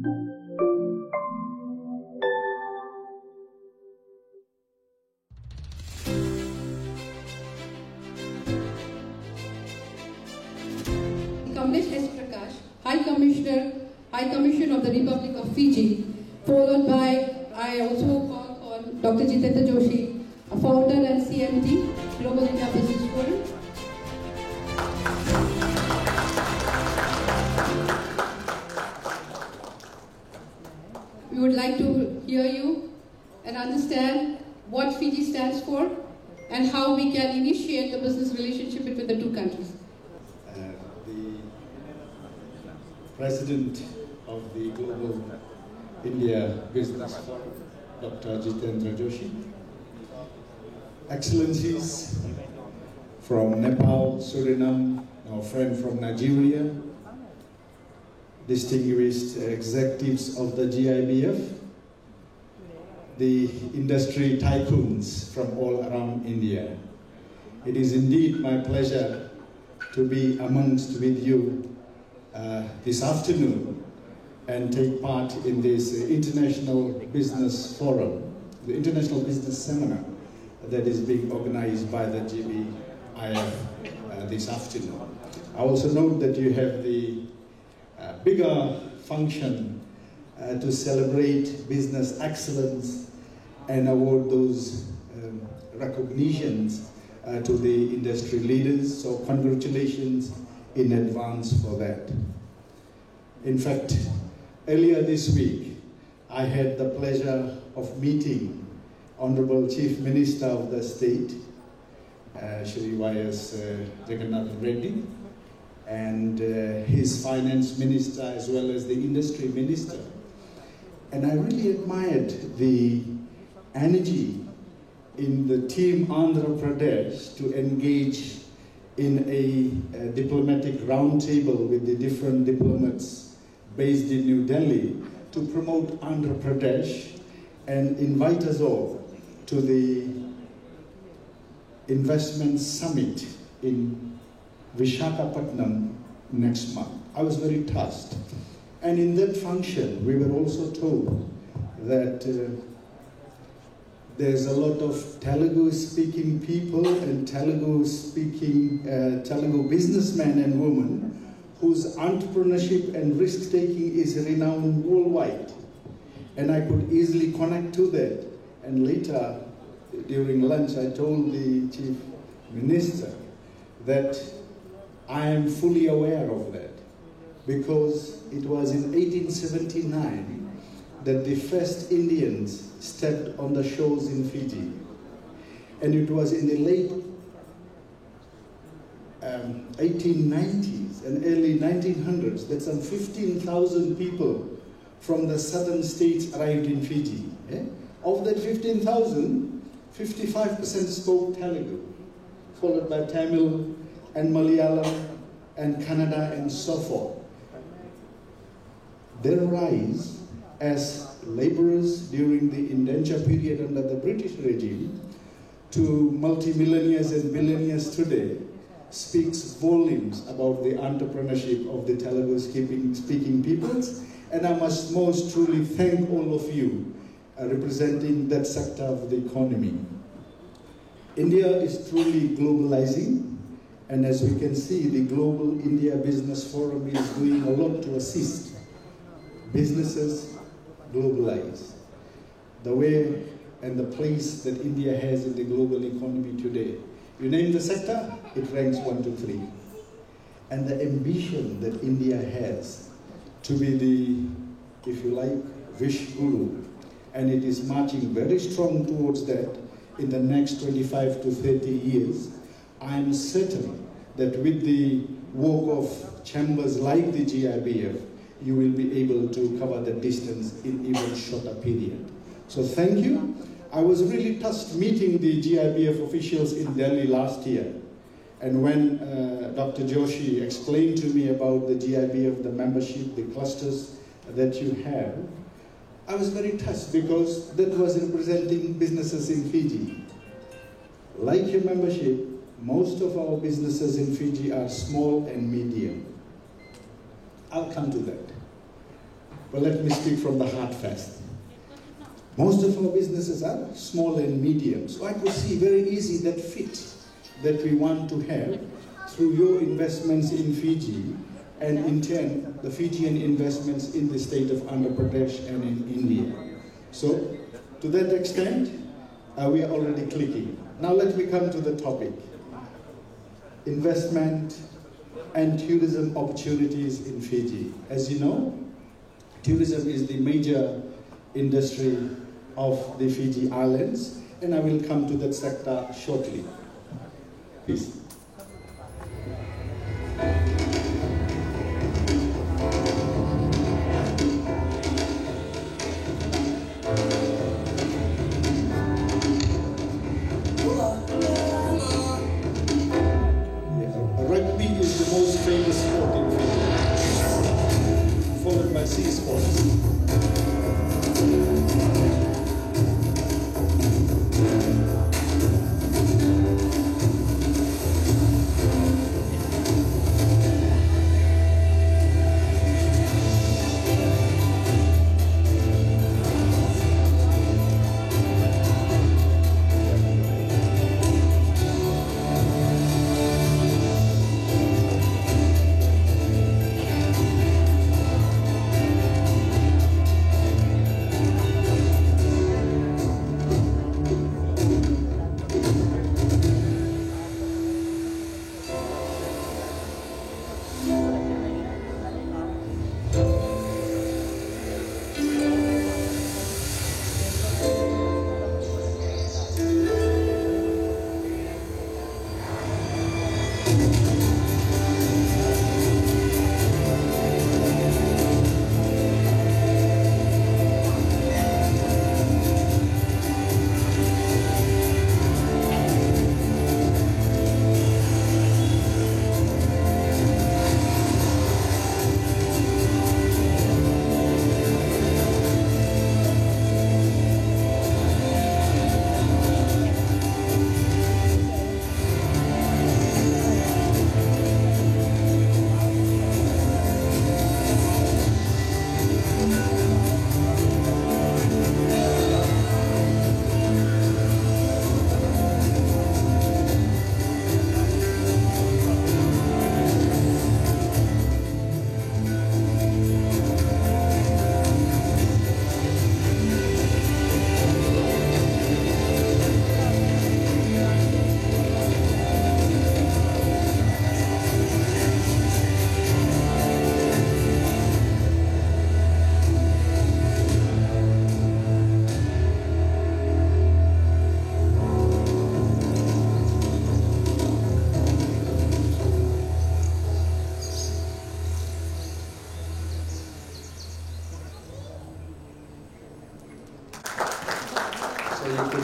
Kamlesh S. Prakash, High Commissioner of the Republic of Fiji, followed by, I also call on Dr. Jitendra Joshi, a founder and CMD, Global India Business Forum. We would like to hear you and understand what Fiji stands for and how we can initiate the business relationship between the two countries. The President of the Global India Business Forum, Dr. Jitendra Joshi, Excellencies from Nepal, Suriname, our friend from Nigeria, distinguished executives of the GIBF, the industry tycoons from all around India. It is indeed my pleasure to be amongst with you this afternoon and take part in this International Business Forum, the International Business Seminar that is being organized by the GBIF this afternoon. I also note that you have the bigger function to celebrate business excellence and award those recognitions to the industry leaders. So congratulations in advance for that. In fact, earlier this week, I had the pleasure of meeting Honorable Chief Minister of the state, Shri Y.S. Jagannath Reddy, and his finance minister as well as the industry minister. And I really admired the energy in the team Andhra Pradesh to engage in a diplomatic roundtable with the different diplomats based in New Delhi to promote Andhra Pradesh and invite us all to the investment summit in Visakhapatnam next month. I was very touched. And in that function, we were also told that there's a lot of Telugu-speaking people and Telugu businessmen and women whose entrepreneurship and risk-taking is renowned worldwide. And I could easily connect to that. And later, during lunch, I told the Chief Minister that I am fully aware of that, because it was in 1879 that the first Indians stepped on the shores in Fiji. And it was in the late 1890s and early 1900s that some 15,000 people from the southern states arrived in Fiji. Of that 15,000, 55% spoke Telugu, followed by Tamil and Malayalam and Kannada and so forth. Their rise as laborers during the indenture period under the British regime to multimillionaires and billionaires today speaks volumes about the entrepreneurship of the Telugu-speaking peoples. And I must most truly thank all of you representing that sector of the economy. India is truly globalizing. And as we can see, the Global India Business Forum is doing a lot to assist businesses globalize. The way and the place that India has in the global economy today. You name the sector, it ranks 1 to 3. And the ambition that India has to be the, if you like, Vish Guru, and it is marching very strong towards that in the next 25 to 30 years. I am certain that with the work of chambers like the GIBF, you will be able to cover the distance in even shorter period. So thank you. I was really touched meeting the GIBF officials in Delhi last year. And when Dr. Joshi explained to me about the GIBF, the membership, the clusters that you have, I was very touched because that was representing businesses in Fiji. Like your membership, most of our businesses in Fiji are small and medium. I'll come to that. Well, let me speak from the heart first. Most of our businesses are small and medium, so I could see very easy that fit that we want to have through your investments in Fiji, and in turn, the Fijian investments in the state of Andhra Pradesh and in India. So, to that extent, we are already clicking. Now let me come to the topic. Investment and tourism opportunities in Fiji. As you know, tourism is the major industry of the Fiji Islands, and I will come to that sector shortly. Please. Rugby is the most famous sport in Fiji, followed by sea sports.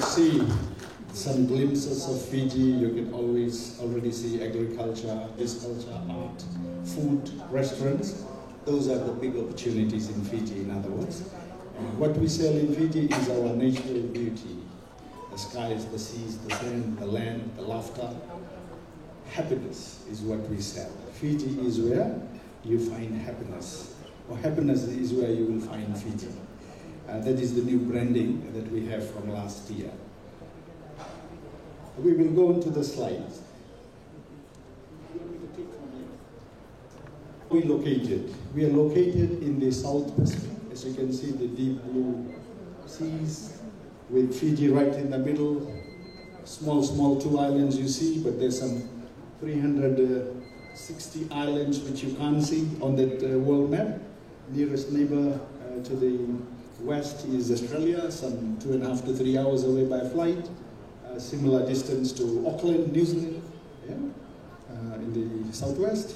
See some glimpses of Fiji. You can already see agriculture, agriculture, art, food, restaurants. Those are the big opportunities in Fiji, in other words. And what we sell in Fiji is our natural beauty. The skies, the seas, the sand, the land, the laughter. Happiness is what we sell. Fiji is where you find happiness, or happiness is where you will find Fiji. That is the new branding that we have from last year. We will go into the slides. We are located in the South Pacific. As you can see, the deep blue seas with Fiji right in the middle. Small 2 islands you see, but there's some 360 islands which you can't see on that world map. Nearest neighbor to the west is Australia, some 2.5 to 3 hours away by flight. Similar distance to Auckland, New Zealand, in the southwest.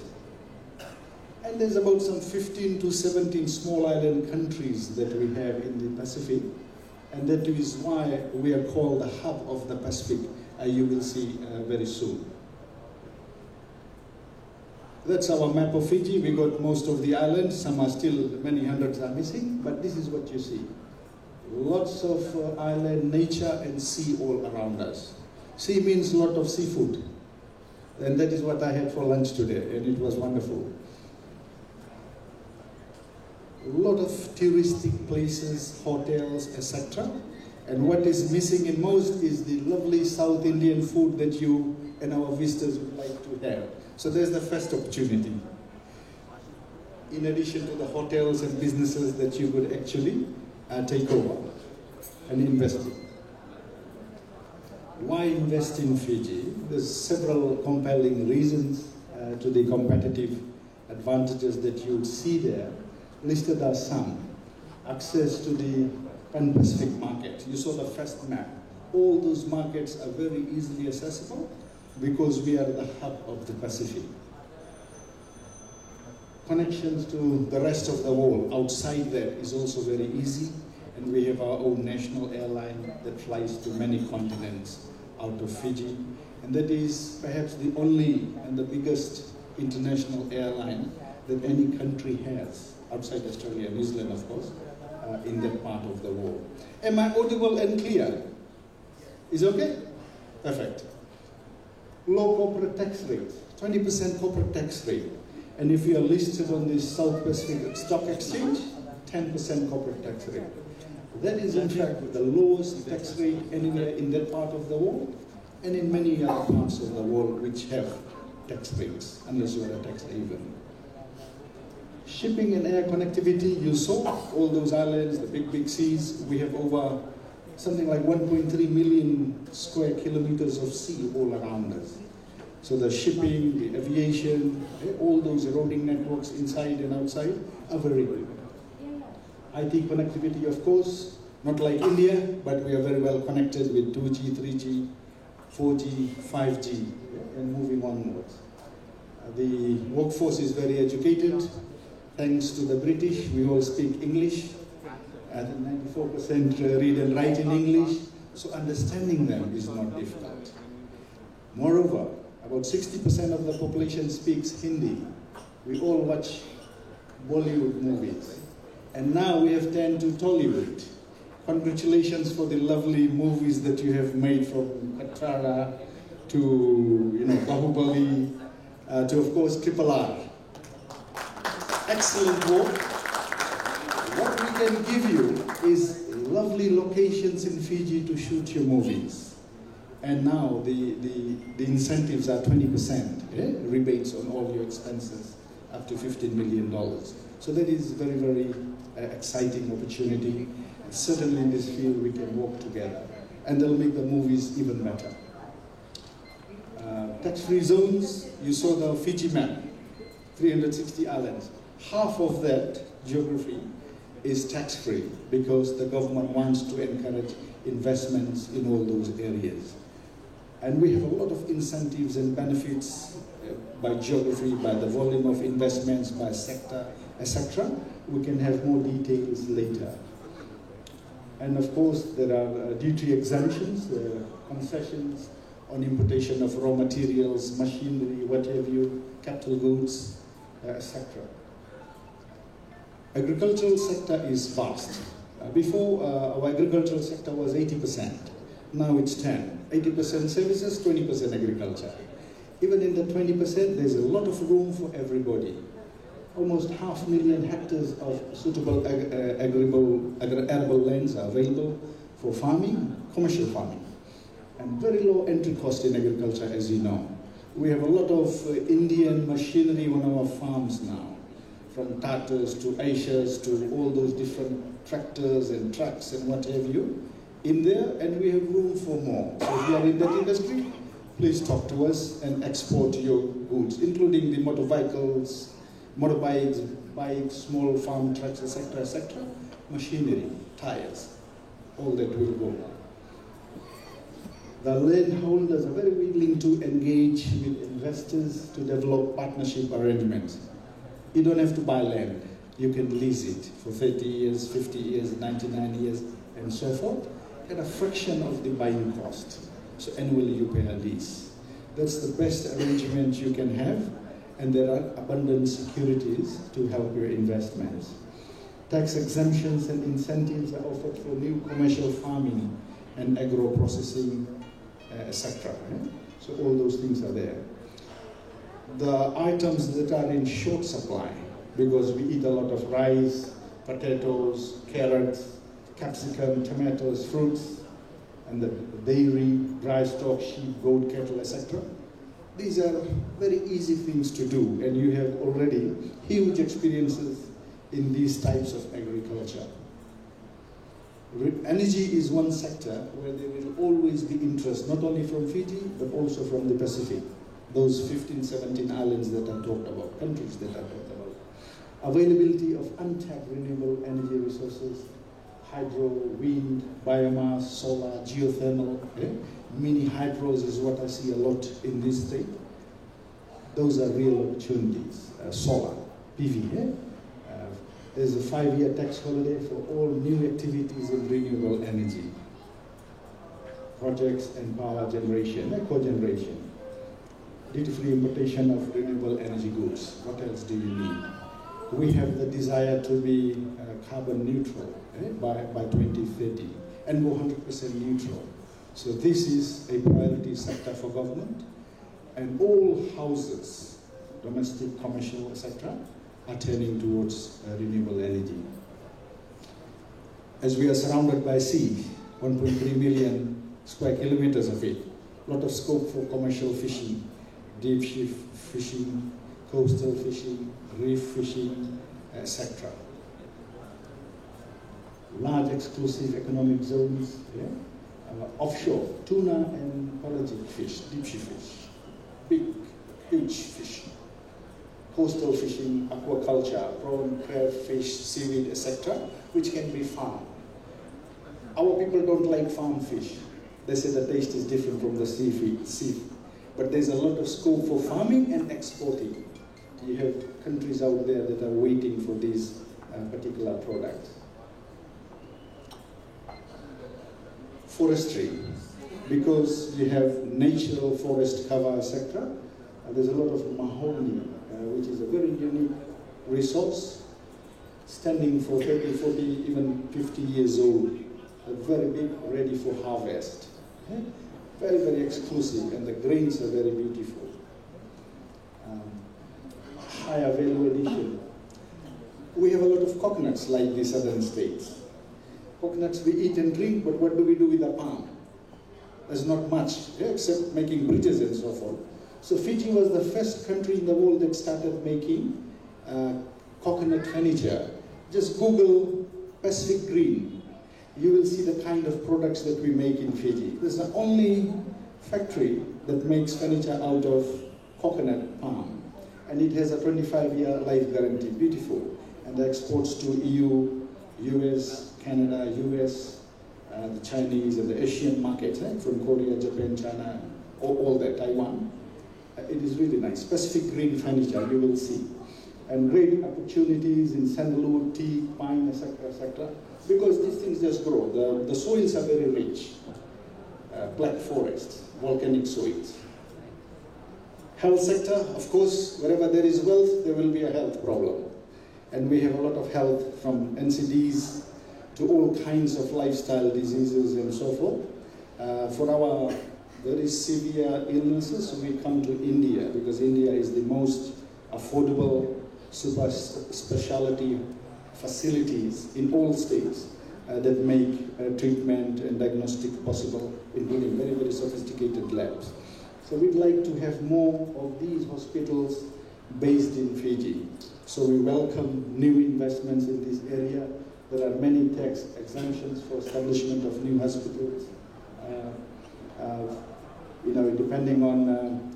And there's about some 15 to 17 small island countries that we have in the Pacific. And that is why we are called the hub of the Pacific, you will see very soon. That's our map of Fiji. We got most of the islands. Some are still, many hundreds are missing, but this is what you see. Lots of island nature and sea all around us. Sea means a lot of seafood. And that is what I had for lunch today, and it was wonderful. a lot of touristic places, hotels, etc. And what is missing in most is the lovely South Indian food that you and our visitors would like to have. So there's the first opportunity. In addition to the hotels and businesses that you could actually take over and invest in. Why invest in Fiji? There's several compelling reasons to the competitive advantages that you would see there. Listed are some. Access to the Pan-Pacific market. You saw the first map. All those markets are very easily accessible because we are the hub of the Pacific. Connections to the rest of the world outside that is also very easy, and we have our own national airline that flies to many continents out of Fiji, and that is perhaps the only and the biggest international airline that any country has, outside Australia and New Zealand, of course, in that part of the world. Am I audible and clear? Is it okay? Perfect. Low corporate tax rate, 20% corporate tax rate. And if you are listed on the South Pacific Stock Exchange, 10% corporate tax rate. That is in fact the lowest tax rate anywhere in that part of the world and in many other parts of the world which have tax rates, unless you are a tax haven. Shipping and air connectivity, you saw all those islands, the big seas. We have over something like 1.3 million square kilometers of sea all around us. So the shipping, the aviation, all those roading networks inside and outside are very good. IT connectivity, of course, not like India, but we are very well connected with 2G, 3G, 4G, 5G, and moving onwards. The workforce is very educated. Thanks to the British, we all speak English. 94% read and write in English, so understanding them is not difficult. Moreover, about 60% of the population speaks Hindi. We all watch Bollywood movies. And now we have turned to Tollywood. Congratulations for the lovely movies that you have made, from Katara to Bahubali, to of course Triple R. Excellent work. What we can give you is lovely locations in Fiji to shoot your movies. And now the incentives are 20%, rebates on all your expenses, up to $15 million. So that is very, very exciting opportunity. And certainly in this field we can work together, and they'll make the movies even better. Tax-free zones, you saw the Fiji map, 360 islands. Half of that geography is tax-free because the government wants to encourage investments in all those areas. And we have a lot of incentives and benefits by geography, by the volume of investments, by sector, etc. We can have more details later. And of course, there are duty exemptions, concessions on importation of raw materials, machinery, what have you, capital goods, etc. Agricultural sector is vast. Before, our agricultural sector was 80%. Now it's 10. 80% services, 20% agriculture. Even in the 20%, there's a lot of room for everybody. Almost 500,000 hectares of suitable arable lands are available for farming, commercial farming. And very low entry cost in agriculture, as you know. We have a lot of Indian machinery on our farms now, from Tatas to Aishas to all those different tractors and trucks and what have you in there, and we have room for more. So if you are in that industry, please talk to us and export your goods, including the motorbikes, bikes, small farm trucks, etc., machinery, tires, all that will go. The landholders are very willing to engage with investors to develop partnership arrangements. You don't have to buy land. You can lease it for 30 years, 50 years, 99 years, and so forth, at a fraction of the buying cost. So annually you pay a lease. That's the best arrangement you can have, and there are abundant securities to help your investments. Tax exemptions and incentives are offered for new commercial farming and agro-processing, etc. So all those things are there. The items that are in short supply, because we eat a lot of rice, potatoes, carrots, capsicum, tomatoes, fruits, and the dairy, dry stock, sheep, goat, cattle, etc. These are very easy things to do, and you have already huge experiences in these types of agriculture. Energy is one sector where there will always be interest, not only from Fiji, but also from the Pacific. Those 15, 17 islands that I talked about, countries that I talked about. Availability of untapped renewable energy resources, hydro, wind, biomass, solar, geothermal, mini hydros is what I see a lot in this state. Those are real opportunities. Solar, PV. There's a 5-year tax holiday for all new activities in renewable energy. Projects and power generation, cogeneration. Duty-free importation of renewable energy goods. What else do you need? We have the desire to be carbon neutral by 2030 and go 100% neutral. So this is a priority sector for government, and all houses, domestic, commercial, etc., are turning towards renewable energy. As we are surrounded by sea, 1.3 million square kilometers of it, a lot of scope for commercial fishing, deep sea fishing, coastal fishing, reef fishing, etc. Large exclusive economic zones, offshore, tuna and pelagic fish, deep sea fish, big, huge fish. Coastal fishing, aquaculture, prawn, crab, fish, seaweed, etc., which can be farmed. Our people don't like farm fish. They say the taste is different from the seafood. But there's a lot of scope for farming and exporting. You have countries out there that are waiting for these particular products. Forestry, because you have natural forest cover, etc., there's a lot of mahogany, which is a very unique resource, standing for 30, 40, even 50 years old, very big, ready for harvest. Very, very exclusive, and the grains are very beautiful. Higher value addition. We have a lot of coconuts like the southern states. Coconuts we eat and drink, but what do we do with the palm? There's not much, except making bridges and so forth. So Fiji was the first country in the world that started making coconut furniture. Just Google Pacific Green. You will see the kind of products that we make in Fiji. There's the only factory that makes furniture out of coconut palm. And it has a 25-year life guarantee, beautiful. And the exports to EU, US, Canada, US, the Chinese and the Asian markets, from Korea, Japan, China, all that, Taiwan. It is really nice. Pacific Green furniture, you will see. And great opportunities in sandalwood, tea, pine, etc., because these things just grow. The soils are very rich. Black forest, volcanic soils. Health sector, of course, wherever there is wealth, there will be a health problem. And we have a lot of health, from NCDs to all kinds of lifestyle diseases and so forth. For our very severe illnesses, we come to India, because India is the most affordable super specialty facilities in all states that make treatment and diagnostic possible, including very, very sophisticated labs. So we'd like to have more of these hospitals based in Fiji. So we welcome new investments in this area. There are many tax exemptions for establishment of new hospitals. Depending on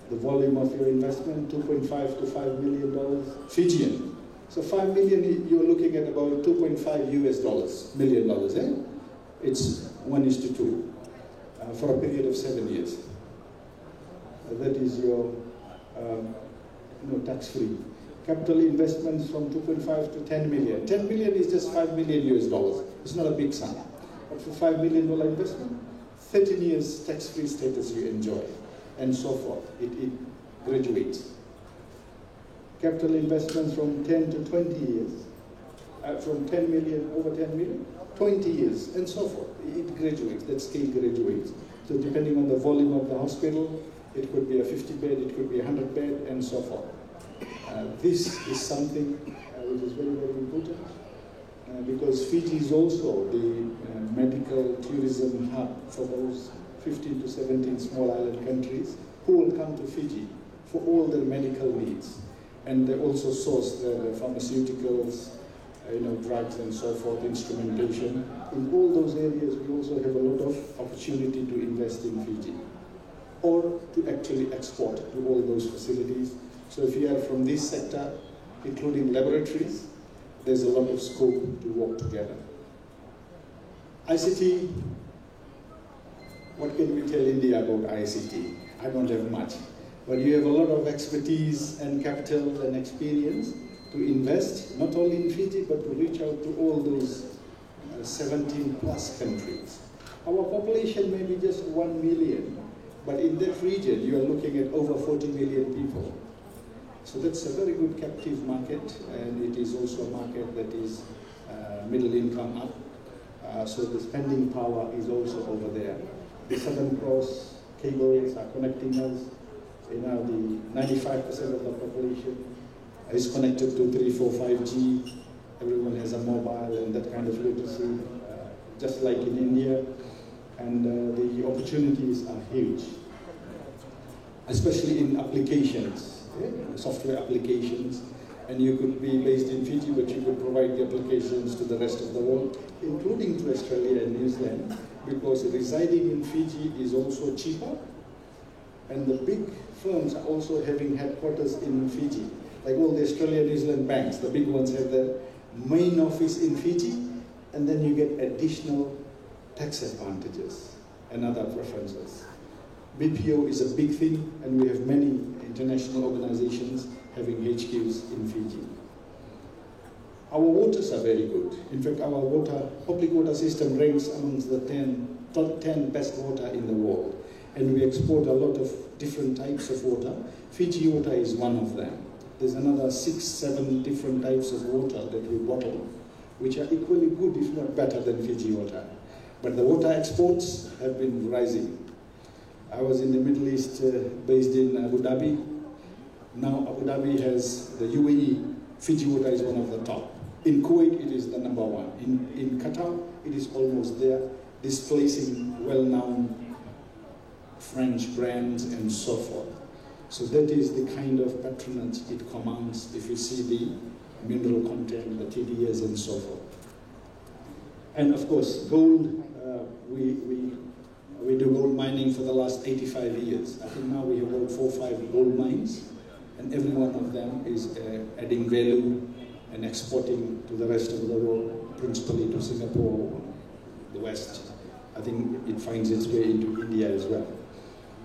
the volume of your investment, $2.5 to $5 million Fijian. So 5 million, you're looking at about $2.5 million, It's 1:2 for a period of 7 years. That is your tax-free. Capital investments from 2.5 to 10 million. 10 million is just $5 million. It's not a big sum. But for $5 million investment, 13 years tax-free status you enjoy, and so forth. It graduates. Capital investments from 10 to 20 years. From 10 million, over 10 million, 20 years, and so forth. It graduates, that scale graduates. So depending on the volume of the hospital, it could be a 50-bed, it could be a 100-bed, and so forth. This is something which is very, very important. because Fiji is also the medical tourism hub for those 15 to 17 small island countries who will come to Fiji for all their medical needs. And they also source their pharmaceuticals, drugs and so forth, instrumentation. In all those areas, we also have a lot of opportunity to invest in Fiji or to actually export to all those facilities. So if you are from this sector, including laboratories, there's a lot of scope to work together. ICT, what can we tell India about ICT? I don't have much, but you have a lot of expertise and capital and experience to invest, not only in Fiji, but to reach out to all those 17 plus countries. Our population may be just 1 million, but in that region, you are looking at over 40 million people. So that's a very good captive market, and it is also a market that is middle income up. So the spending power is also over there. The Southern Cross cables are connecting us. The 95% of the population is connected to 3, 4, 5G. Everyone has a mobile and that kind of literacy, just like in India. And the opportunities are huge, especially in applications, software applications. And you could be based in Fiji, but you could provide the applications to the rest of the world, including to Australia and New Zealand, because residing in Fiji is also cheaper. And the big firms are also having headquarters in Fiji. Like all the Australia and New Zealand banks, the big ones have their main office in Fiji, and then you get additional tax advantages and other preferences. BPO is a big thing, and we have many international organizations having HQs in Fiji. Our waters are very good. In fact, our public water system ranks amongst the top 10 best water in the world. And we export a lot of different types of water. Fiji water is one of them. There's another 6, 7 different types of water that we bottle, which are equally good, if not better than Fiji water. But the water exports have been rising. I was in the Middle East, based in Abu Dhabi. Now Abu Dhabi has the UAE, Fiji water is one of the top. In Kuwait, it is the number 1. In Qatar, it is almost there, displacing well-known French brands and so forth. So that is the kind of patronage it commands if you see the mineral content, the TDS and so forth. And of course, gold, we do gold mining for the last 85 years. I think now we have about 4 or 5 gold mines, and every one of them is adding value and exporting to the rest of the world, principally to Singapore, the West. I think it finds its way into India as well.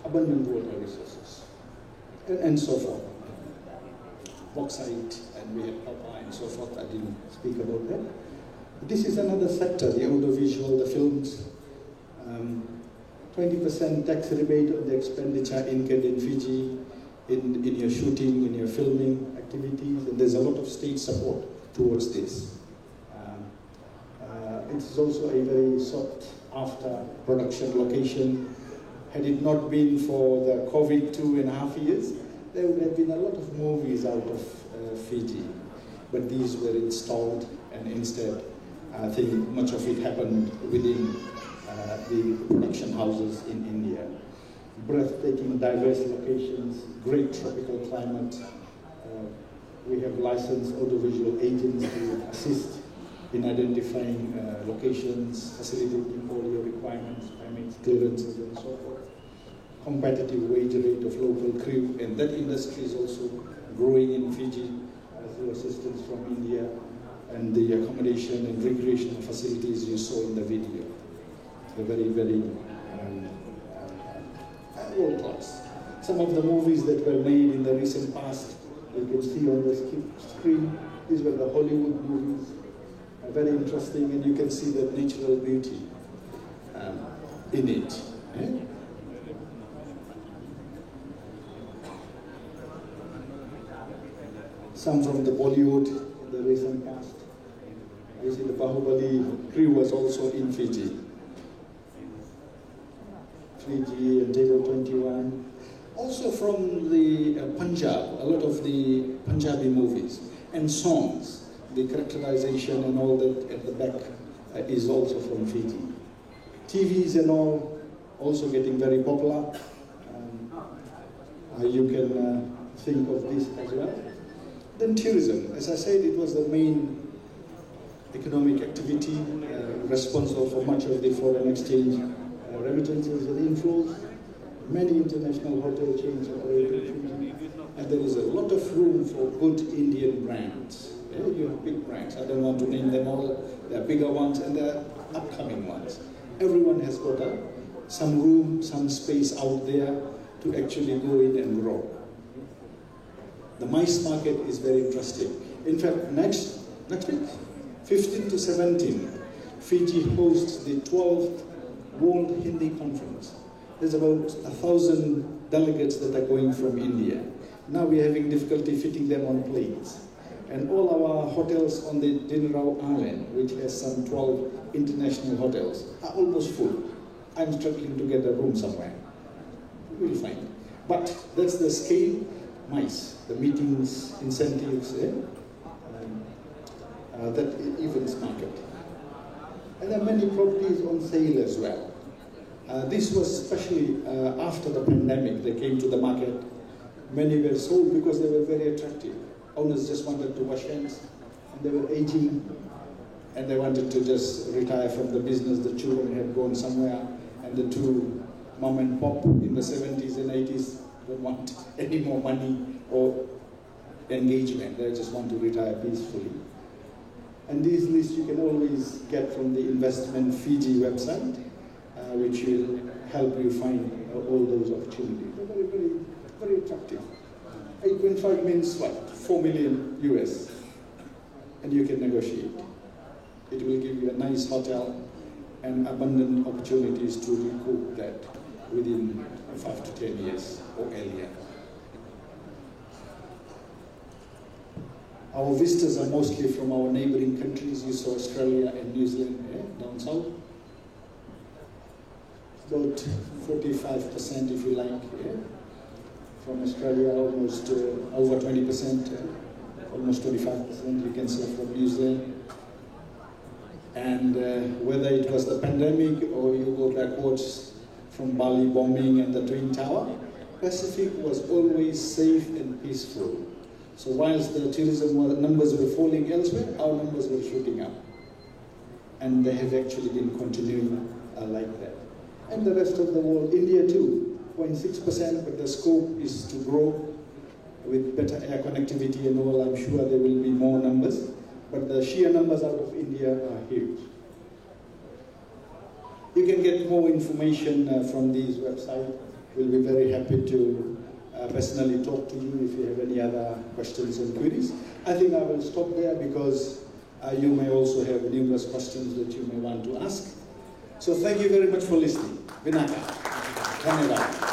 Abundant water resources, and so forth. Bauxite, and we have copper and so forth. I didn't speak about that. This is another sector, the audiovisual, the films. 20% tax rebate on the expenditure incurred in Fiji, in your shooting, in your filming activities, and there's a lot of state support towards this. It's also a very sought after production location. Had it not been for the COVID 2.5 years, there would have been a lot of movies out of Fiji. But these were installed, and instead, I think much of it happened within the production houses in India. Breathtaking, diverse locations, great tropical climate. We have licensed audiovisual agents to assist in identifying locations, facilitating all your requirements, permits, clearances, and so forth. Competitive wage rate of local crew, and that industry is also growing in Fiji through assistance from India, and the accommodation and recreational facilities you saw in the video. They're very, very world class. Some of the movies that were made in the recent past, you can see on the screen, these were the Hollywood movies. Very interesting, and you can see the natural beauty in it. Some from the Bollywood in the recent past. You see the Bahubali crew was also in Fiji. Fiji and Table 21. Also from the Punjab, a lot of the Punjabi movies and songs. the characterization and all that at the back is also from Fiji. TVs and all also getting very popular. You can think of this as well. Then tourism. As I said, it was the main economic activity responsible for much of the foreign exchange remittances and inflows. Many international hotel chains operate in Fiji, and there is a lot of room for good Indian brands. Yeah, you have big brands. I don't want to name them all. There are bigger ones and there are upcoming ones. Everyone has got some room, some space out there to actually go in and grow. The MICE market is very interesting. In fact, next week, 15 to 17, Fiji hosts the 12th World Hindi Conference. There's about 1,000 delegates that are going from India. Now we're having difficulty fitting them on planes. And all our hotels on the Dinrao Island, which has some 12 international hotels, are almost full. I'm struggling to get a room somewhere. We'll find. But that's the scale, MICE, the meetings, incentives, that events market. And there are many properties on sale as well. This was especially after the pandemic, they came to the market. Many were sold because they were very attractive. Owners just wanted to wash hands, and they were aging, and they wanted to just retire from the business. The children had gone somewhere, and the two mom and pop in the 70s and 80s don't want any more money or engagement. They just want to retire peacefully. And these lists you can always get from the Investment Fiji website, which will help you find all those opportunities. They're very, very, very attractive. 8.5 means what? 4 million US. And you can negotiate. It will give you a nice hotel and abundant opportunities to recoup that within 5 to 10 years or earlier. Our visitors are mostly from our neighboring countries. You saw Australia and New Zealand down south. About 45%, if you like, from Australia, almost over 20%, almost 25%, you can say, from New Zealand. And whether it was the pandemic or you go backwards from Bali bombing and the Twin Tower, Pacific was always safe and peaceful. So whilst the tourism numbers were falling elsewhere, our numbers were shooting up. And they have actually been continuing like that. And the rest of the world, India too, 0.6%, but the scope is to grow with better air connectivity and all. I'm sure there will be more numbers, but the sheer numbers out of India are huge. You can get more information from these websites. We'll be very happy to personally talk to you if you have any other questions and queries. I think I will stop there because you may also have numerous questions that you may want to ask. So thank you very much for listening. Vinaka. Dhanyavad.